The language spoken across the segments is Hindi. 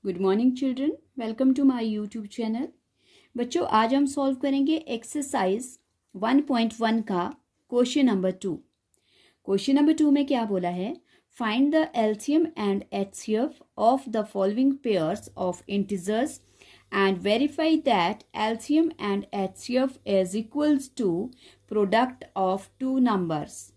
Good morning children, welcome to my YouTube channel. बच्चों, आज हम सॉल्व करेंगे एक्सरसाइज 1.1 का क्वेश्चन नंबर 2। क्वेश्चन नंबर 2 में क्या बोला है? Find the LCM and HCF of the following pairs of integers and verify that LCM and HCF is equals to product of two numbers.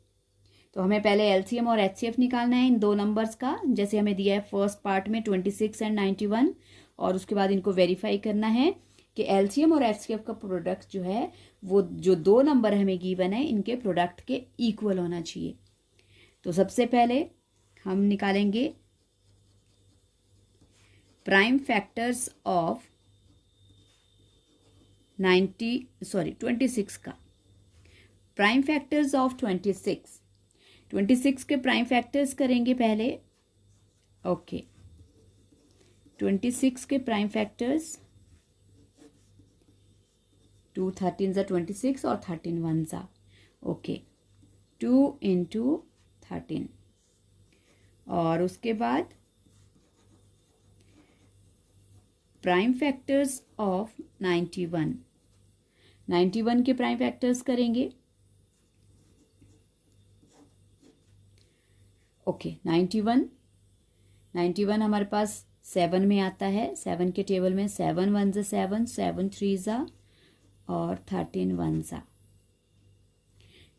तो हमें पहले एलसीएम और एचसीएफ निकालना है इन दो नंबर्स का, जैसे हमें दिया है फर्स्ट पार्ट में 26 एंड 91, और उसके बाद इनको वेरीफाई करना है कि एलसीएम और एचसीएफ का प्रोडक्ट जो है वो जो दो नंबर हमें गिवन है इनके प्रोडक्ट के इक्वल होना चाहिए। तो सबसे पहले हम निकालेंगे प्राइम फैक्टर्स ऑफ 26 का। प्राइम फैक्टर्स ऑफ 26 के प्राइम फैक्टर्स करेंगे पहले। ओके, 26 के प्राइम फैक्टर्स 2 13 ज़ा 26 और 13 1 ज़ा। ओके, 2 इंटू 13, और उसके बाद प्राइम फैक्टर्स ऑफ 91 के प्राइम फैक्टर्स करेंगे। ओके, 91 हमारे पास 7 में आता है। 7 के टेबल में 7 1 ज़ा 7, 7 3 ज़ा और 13 1 ज़ा।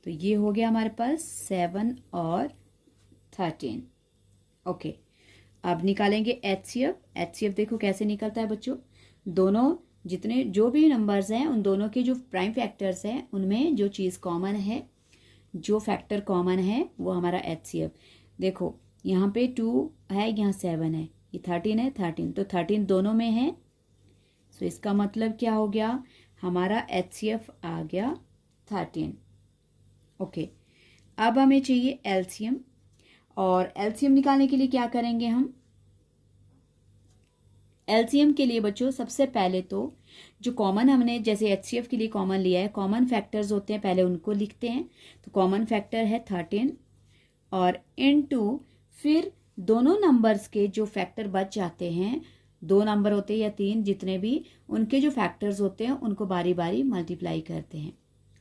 तो ये हो गया हमारे पास 7 और 13। ओके, अब निकालेंगे एचसीएफ देखो कैसे निकलता है बच्चों। दोनों जितने जो भी नंबर्स हैं उन दोनों के जो प्राइम फैक्टर्स हैं उनमें जो चीज़ कॉमन है, जो फैक्टर कॉमन है वो हमारा एचसीएफ। देखो यहाँ पे 2 है, यहाँ 7 है, ये 13 है, 13 तो 13 दोनों में है। सो इसका मतलब क्या हो गया, हमारा एचसीएफ आ गया 13। ओके, अब हमें चाहिए एलसीएम, और एलसीएम निकालने के लिए क्या करेंगे हम? एलसीएम के लिए बच्चों सबसे पहले तो जो कॉमन हमने जैसे एचसीएफ के लिए कॉमन लिया है, कॉमन फैक्टर्स होते हैं, पहले उनको लिखते हैं। तो कॉमन फैक्टर है 13 और इनटू फिर दोनों नंबर्स के जो फैक्टर बच जाते हैं, 2 नंबर होते हैं या 3 जितने भी, उनके जो फैक्टर्स होते हैं उनको बारी बारी मल्टीप्लाई करते हैं।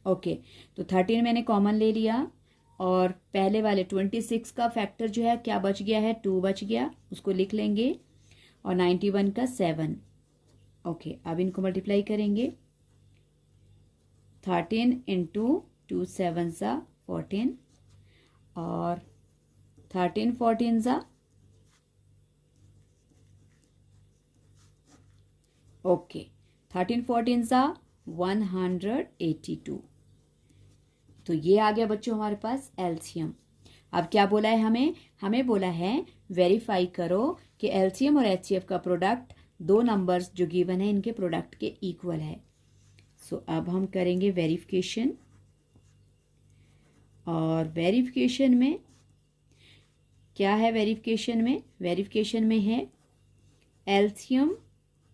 ओके, तो 13 मैंने कॉमन ले लिया, और पहले वाले 26 का फैक्टर जो है क्या बच गया है, 2 बच गया, उसको लिख लेंगे, और 91 का 7। ओके, अब इनको मल्टीप्लाई करेंगे। 13 इंटू 2 7 ज़ा 14, और 13 14 ज़ा। ओके, 13 14 ज़ा 182। तो ये आ गया बच्चों हमारे पास एलसीएम। अब क्या बोला है हमें बोला है वेरीफाई करो कि एलसीएम और एचसीएफ का प्रोडक्ट दो नंबर्स जो गिवन है इनके प्रोडक्ट के इक्वल है। सो अब हम करेंगे वेरिफिकेशन, और वेरिफिकेशन में क्या है? वेरिफिकेशन में है LCM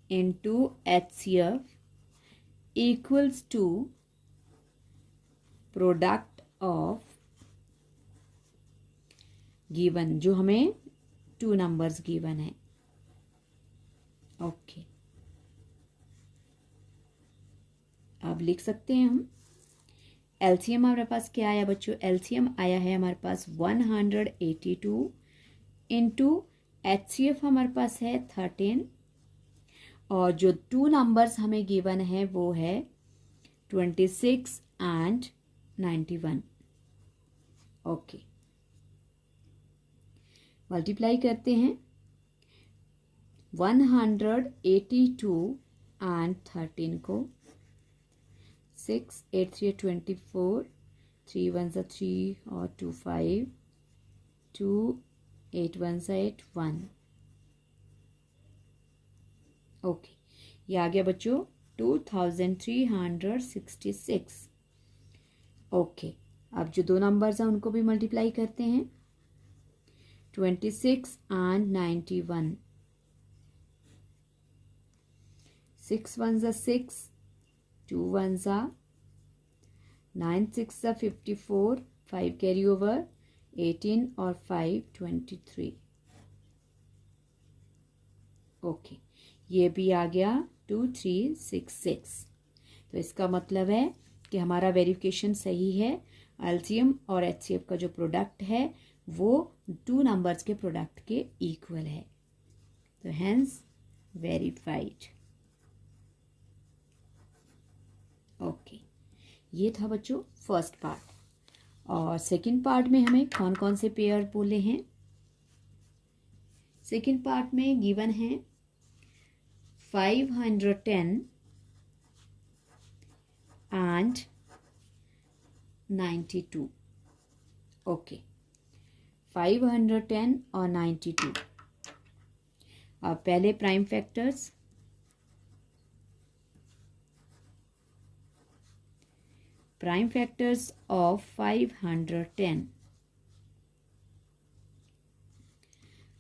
into HCF equals to product of given, जो हमें 2 नंबर्स गिवन है। ओके, अब लिख सकते हैं हम एलसीएम हमारे पास क्या आया बच्चों? एलसीएम आया है हमारे पास 182 इंटू एचसीएफ हमारे पास है 13, और जो 2 नंबर्स हमें गिवन है वो है 26 एंड 91। ओके, मल्टीप्लाई करते हैं 182 एंड 13 को। 6 8 3 24, 3 1 ज़ा 3 और 2 5, 2 8 1 ज़ा 8 1। ओके, ये आ गया बच्चों 2366। ओके, अब जो 2 नंबर्स हैं उनको भी मल्टीप्लाई करते हैं, 26 एंड 91। 6 1 ज़ा 6, 2 1 ज़ा 9 6 ज़ा 54, 5 कैरी ओवर, 18 और 5 23। ओके, ये भी आ गया 2366। तो इसका मतलब है कि हमारा वेरिफिकेशन सही है। एलसीएम और एचसीएफ का जो प्रोडक्ट है वो 2 नंबर्स के प्रोडक्ट के इक्वल है, तो हेंस वेरीफाइड। ओके, ये था बच्चों फर्स्ट पार्ट। और सेकंड पार्ट में हमें कौन कौन से पेयर बोले हैं। सेकंड पार्ट में गिवन है 510 and 92। ओके, 510 और 92। अब पहले prime factors, prime factors of 510।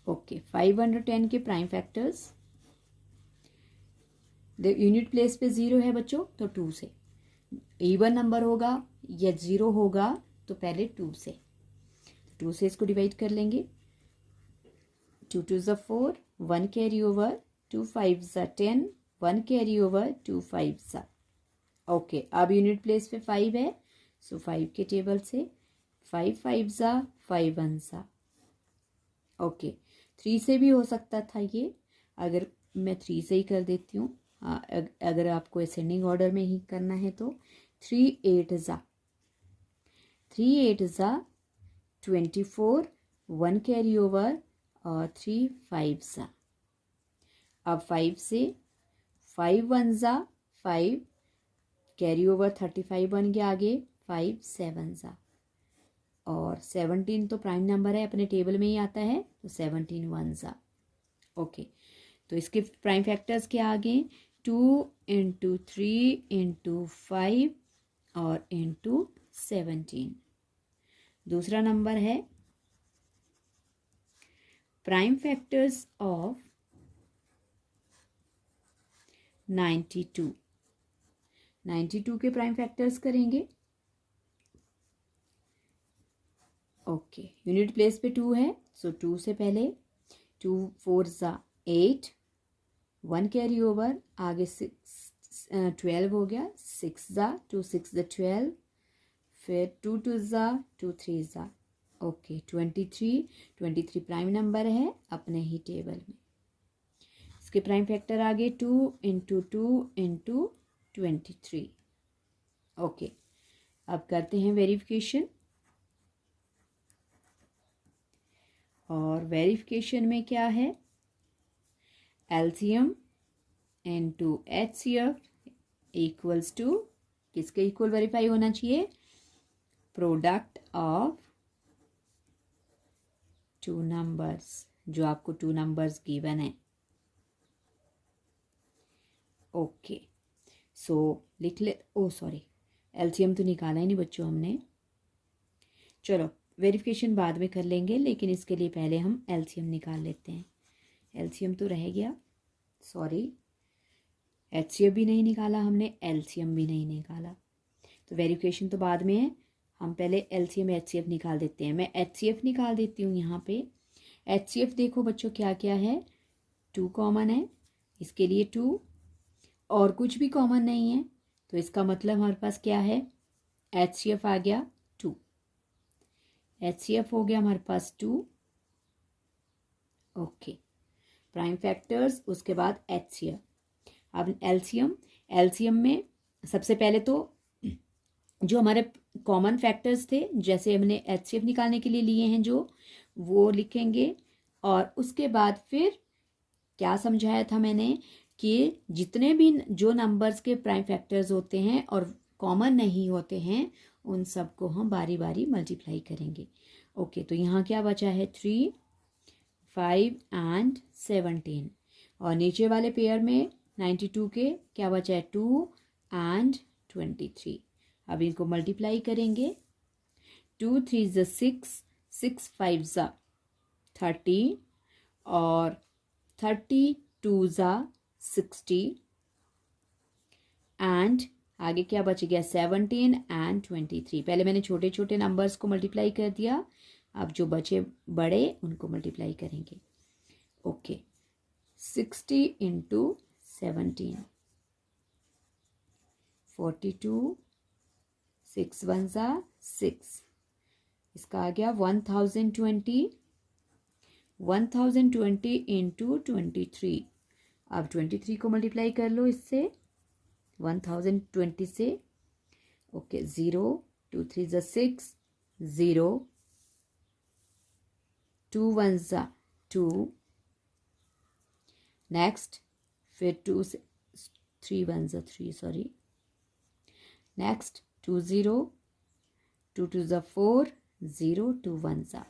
Okay, 510 के प्राइम फैक्टर्स, यूनिट प्लेस पे 0 है बच्चों तो 2 से, इवन नंबर होगा या 0 होगा तो पहले 2 से, 2 से इसको डिवाइड कर लेंगे। 2 2 ज़ा 4, 1 कैरी ओवर, 2 5 ज़ा 10, 1 कैरी ओवर, 2 5 ज़ा। ओके, अब यूनिट प्लेस पे 5 है, सो 5 के टेबल से 5 5 ज़ा 5 1 ज़ा। ओके, 3 से भी हो सकता था ये, अगर मैं 3 से ही कर देती हूँ। अगर आपको असेंडिंग ऑर्डर में ही करना है तो 3 8 ज़ा 24, 1 कैरी ओवर और 3 5 ज़ा। अब 5 से 5 1 ज़ा 5, कैरी ओवर 35 बन गया, आगे 5 7 ज़ा, और 17 तो प्राइम नंबर है, अपने टेबल में ही आता है, तो 17 1 ज़ा। ओके, तो इसके प्राइम फैक्टर्स क्या आ गए, 2 इंटू 3 इंटू 5 और इंटू 17। दूसरा नंबर है प्राइम फैक्टर्स ऑफ 92। 92 के प्राइम फैक्टर्स करेंगे। ओके, यूनिट प्लेस पे 2 है, सो 2 से पहले 2 4 ज़ा 8, 1 कैरी ओवर, आगे 12 हो गया, 6 ज़ा 2 6 ज़ा 12, फिर 2 2 ज़ा 2 3 ज़ा। ओके, 23 प्राइम नंबर है अपने ही टेबल में। इसके प्राइम फैक्टर आगे 2 इंटू 2 इंटू 23। ओके, अब करते हैं वेरिफिकेशन, और वेरिफिकेशन में क्या है, LCM into HCF equals to, किसके इक्वल वेरीफाई होना चाहिए, प्रोडक्ट ऑफ 2 नंबर्स, जो आपको 2 नंबर्स गिवन है। ओके, सो लिख ले, ओ सॉरी, एलसीएम तो निकाला ही नहीं बच्चों हमने, चलो वेरिफिकेशन बाद में कर लेंगे, लेकिन इसके लिए पहले हम एलसीएम निकाल लेते हैं। एलसीएम तो रह गया, सॉरी, एचसीएफ भी नहीं निकाला हमने, एलसीएम भी नहीं निकाला, तो वेरिफिकेशन तो बाद में है, हम पहले एलसीएम एचसीएफ निकाल देते हैं। मैं एचसीएफ निकाल देती हूँ यहाँ पे। एचसीएफ देखो बच्चों क्या क्या है, 2 कॉमन है, इसके लिए 2, और कुछ भी कॉमन नहीं है, तो इसका मतलब हमारे पास क्या है, एचसीएफ आ गया 2, एचसीएफ हो गया हमारे पास 2। ओके, प्राइम फैक्टर्स, उसके बाद एचसीएफ। अब एलसीएम, एलसीएम में सबसे पहले तो जो हमारे कॉमन फैक्टर्स थे, जैसे हमने एचसीएफ निकालने के लिए लिए हैं जो, वो लिखेंगे, और उसके बाद फिर क्या समझाया था मैंने कि जितने भी जो नंबर्स के प्राइम फैक्टर्स होते हैं और कॉमन नहीं होते हैं, उन सबको हम बारी बारी मल्टीप्लाई करेंगे। ओके, तो यहाँ क्या बचा है, 3 5 एंड 17, और नीचे वाले पेयर में 92 के क्या बचा है, 2 एंड 23। अब इनको मल्टीप्लाई करेंगे, 2 3 ज़ा 6, 6 5 ज़ा 30, और 32 ज़ा 60, एंड आगे क्या बच गया, 17 एंड 23। पहले मैंने छोटे छोटे नंबर्स को मल्टीप्लाई कर दिया, अब जो बचे बड़े उनको मल्टीप्लाई करेंगे। ओके, 60 इंटू 17, 42, 6 1 ज़ा 6, इसका आ गया 1020, 1020 इंटू 23। अब 23 को मल्टीप्लाई कर लो इससे 1020 से। ओके, 0 2 3 ज़ा 6, 0 2 1 ज़ा 2, नेक्स्ट फिर 2 से 3 1 ज़ा 3, सॉरी, नेक्स्ट 2 0, 2 2 ज़ा 4, 0 2 1 ज़ा।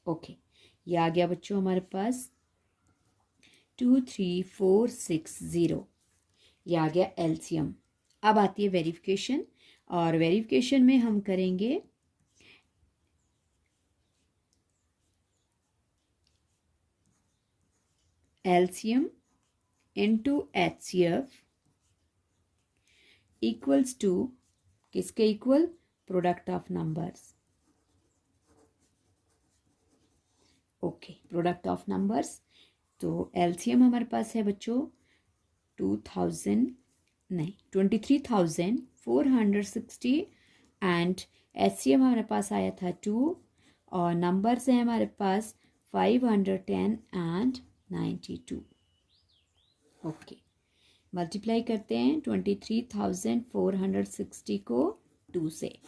ओके, ये आ गया बच्चों हमारे पास 2 3 4 6 0, ये आ गया एलसीएम। अब आती है वेरिफिकेशन, और वेरिफिकेशन में हम करेंगे LCM into HCF equals to किसके इक्वल, product of numbers. Okay, product of numbers. तो एलसीएम हमारे पास है बच्चों 23,460 एंड एचसीएम हमारे पास आया था 2, और नंबर्स है हमारे पास 510 एंड 92। ओके, मल्टीप्लाई करते हैं 23,460 को 2 से।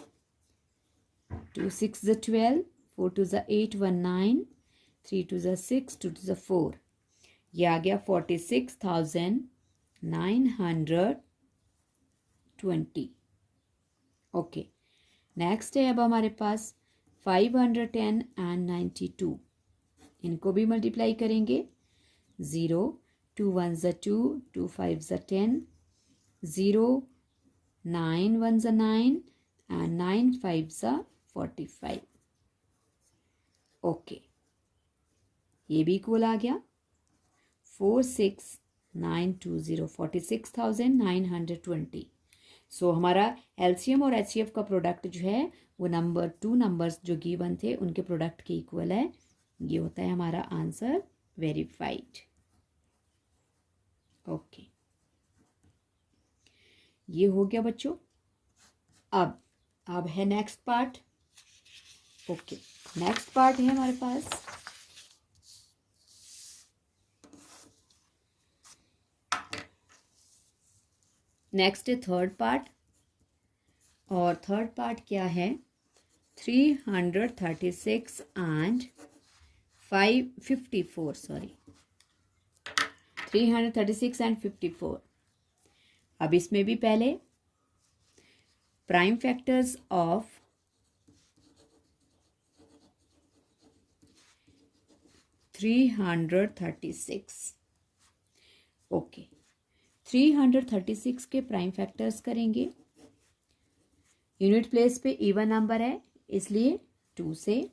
2 6 ज़ा 12, 4 2 ज़ा 8 1 9, 3 2 ज़ा 6, 2 2 ज़ा 4, ये आ गया 46,920। ओके, नेक्स्ट है अब हमारे पास 510 एंड 92, इनको भी मल्टीप्लाई करेंगे। 0 2 1 ज़ा 2, 2 5 ज़ा 10, 0 9 1 ज़ा 9 एंड 9 5 ज़ा 45। ओके, ये भी इक्वल आ गया 46,920, 46,920। सो हमारा एलसीएम और एचसीएफ का प्रोडक्ट जो है वो नंबर 2 नंबर्स जो गिवन थे उनके प्रोडक्ट के इक्वल है। ये होता है हमारा आंसर वेरीफाइड। ओके, ये हो गया बच्चों। अब है next part. Okay, next part है हमारे पास नेक्स्ट है थर्ड पार्ट, और थर्ड पार्ट क्या है 336 एंड 554, सॉरी 336 एंड 54। अब इसमें भी पहले प्राइम फैक्टर्स ऑफ 336। ओके, 336 के प्राइम फैक्टर्स करेंगे। यूनिट प्लेस पे इवन नंबर है इसलिए 2 से।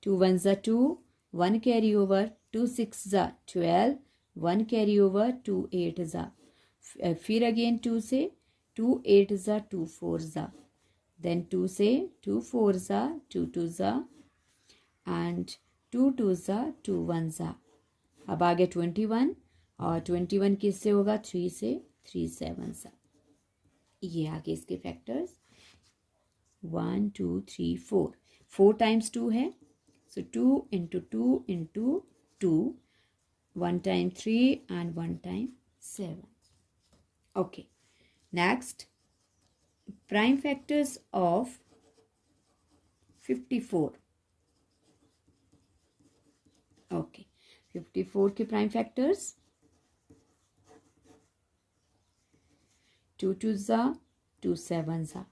2 1 ज़ा 2, 1 कैरी ओवर, 2 6 ज़ा 12, 1 कैरी ओवर, 2 8 ज़ा, फिर अगेन 2 से, 2 8 ज़ा 2 4 ज़ा, देन 2 से, 2 4 ज़ा 2 2 ज़ा एंड 2 2 ज़ा 2 1 ज़ा। अब आगे 21, और 21 किससे होगा 3 से, 3 7 ज़ा। ये आगे इसके फैक्टर्स 1 2 3 4, 4 टाइम्स 2 है, सो 2 into 2 into 2, 1 time 3 and 1 time 7। Okay, next prime factors of 54। Okay, 54 के प्राइम फैक्टर्स 2 2 ज़ा 2 7 ज़ा,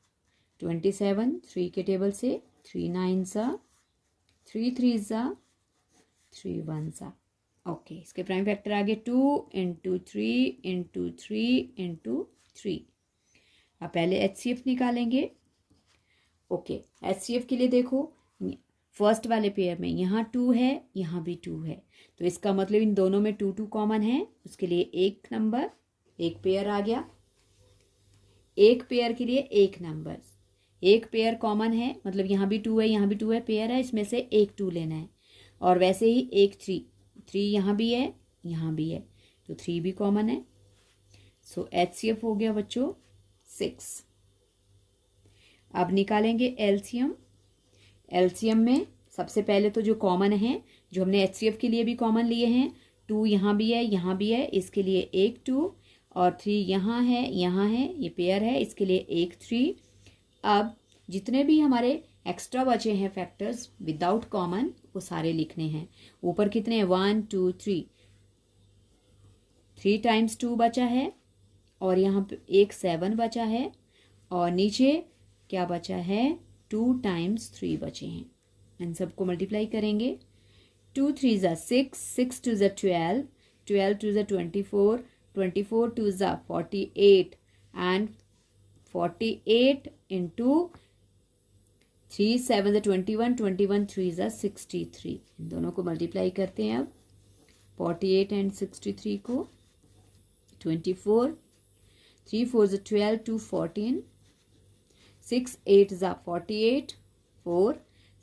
27 3 के टेबल से, 3 9 ज़ा, 3 3 ज़ा, 3 1 ज़ा। ओके, इसके प्राइम फैक्टर आगे 2 इंटू 3 इंटू 3 इंटू 3। अब पहले एचसीएफ निकालेंगे। ओके, एचसीएफ के लिए देखो फर्स्ट वाले पेयर में यहाँ 2 है, यहाँ भी 2 है, तो इसका मतलब इन दोनों में 2 2 कॉमन है, उसके लिए एक नंबर, एक पेयर आ गया। एक पेयर के लिए एक नंबर, एक पेयर कॉमन है, मतलब यहाँ भी 2 है, यहाँ भी 2 है, पेयर है, इसमें से एक 2 लेना है। और वैसे ही एक 3, 3 यहाँ भी है, यहाँ भी है, तो 3 भी कॉमन है। सो HCF हो गया बच्चों 6। अब निकालेंगे एलसीएम। एलसीएम में सबसे पहले तो जो कॉमन है, जो हमने HCF के लिए भी कॉमन लिए हैं, 2 यहाँ भी है, यहाँ भी है, इसके लिए एक 2 और 3 यहाँ है, यहाँ है, ये पेयर है, इसके लिए एक 3। अब जितने भी हमारे एक्स्ट्रा बचे हैं फैक्टर्स विदाउट कॉमन, वो सारे लिखने हैं। ऊपर कितने हैं, 1 2 3, 3 टाइम्स 2 बचा है, और यहाँ पे एक 7 बचा है, और नीचे क्या बचा है, 2 टाइम्स 3 बचे हैं। इन सबको मल्टीप्लाई करेंगे। 2 3 ज़ा 6, 6 2 ज़ा 12, 12 2 ज़ा 24, 24 2 ज़ा 48, एंड 48 इंटू 3 7 ज़ा 21, 21 3 ज़ा 63। इन दोनों को मल्टीप्लाई करते हैं अब, 48 एंड 63 को। 24, 3 4 ज़ा 12, 2 14, 6 8 ज़ा 48, 4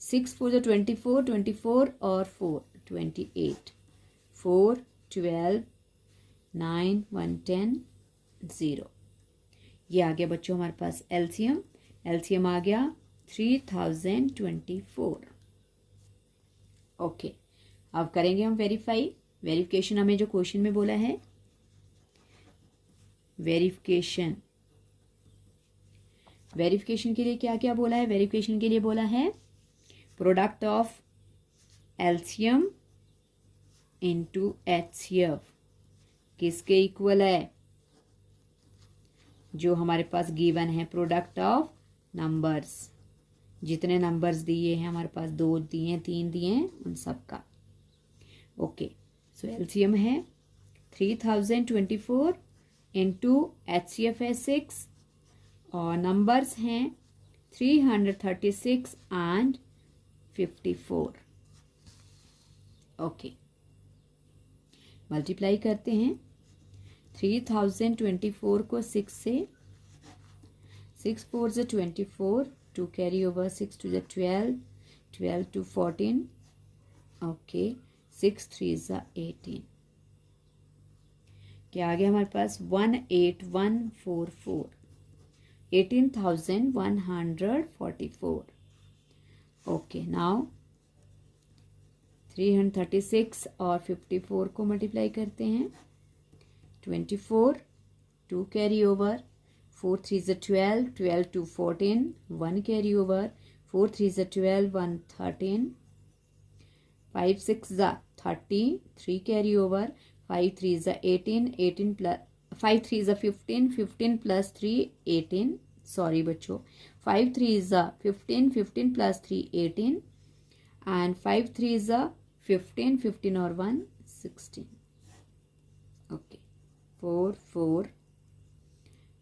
6 4 ज़ा 24, 24 और 4 28, 4 12 9 1 10 0। ये आ गया बच्चों हमारे पास एलसीएम। एलसीएम आ गया 3024। ओके, अब करेंगे हम वेरीफाई। वेरिफिकेशन हमें जो क्वेश्चन में बोला है, वेरिफिकेशन के लिए क्या क्या बोला है। वेरिफिकेशन के लिए बोला है product of LCM into HCF किसके इक्वल है, जो हमारे पास गिवन है, प्रोडक्ट ऑफ नंबर्स। जितने नंबर्स दिए हैं हमारे पास, 2 दिए हैं, 3 दिए हैं, उन सब का। ओके, सो एलसीएम है 3024 इंटू HCF है 6, और नंबर्स हैं 336 एंड 54। ओके, मल्टीप्लाई करते हैं। 3024 को 6 से, 6 4 ज़ा 24, 2 कैरी ओवर, 6 2 ज़ा 12, 12 2 14, ओके, 6 3 ज़ा 18। क्या आ गया हमारे पास, 18144, 18,144। ओके, नाउ 336 और 54 को मल्टीप्लाई करते हैं। 24, 2 कैरी ओवर, 4 3 ज़ा 12, 12 2 14, 1 कैरी ओवर, 4 3 ज़ा 12, 1 13, 5 6 ज़ा 30, 3 कैरी ओवर, 5 3 ज़ा 18, 18 प्लस 5 3 ज़ा 15, 15 प्लस 3 18, सॉरी बच्चों, 5 3 ज़ा 15, 15 प्लस 3 18, एंड 5 3 ज़ा 15, 15 और 1 16। Okay, 4 4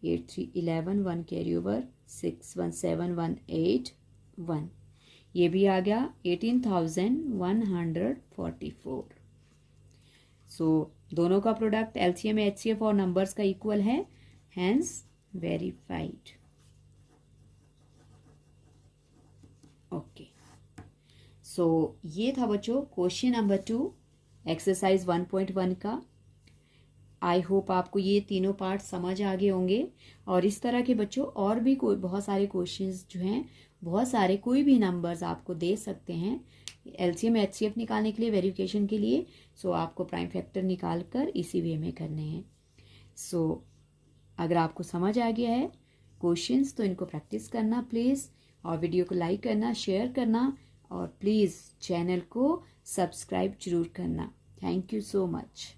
8 3 11, 1 carry over, 6 1 7 1 8 1। ये भी आ गया 18,144। सो दोनों का प्रोडक्ट एलसीएम HCF और नंबर्स का इक्वल है, हैंस वेरीफाइड। ओके, सो ये था बच्चों क्वेश्चन नंबर 2 एक्सरसाइज 1.1 का। आई होप आपको ये तीनों पार्ट समझ आ गए होंगे। और इस तरह के बच्चों और भी कोई बहुत सारे क्वेश्चंस जो हैं, बहुत सारे कोई भी नंबर्स आपको दे सकते हैं एलसीएम HCF निकालने के लिए, वेरिफिकेशन के लिए। सो आपको प्राइम फैक्टर निकाल कर इसी वे में करने हैं। सो अगर आपको समझ आ गया है क्वेश्चंस, तो इनको प्रैक्टिस करना प्लीज़, और वीडियो को लाइक करना, शेयर करना, और प्लीज़ चैनल को सब्सक्राइब जरूर करना। Thank you so much.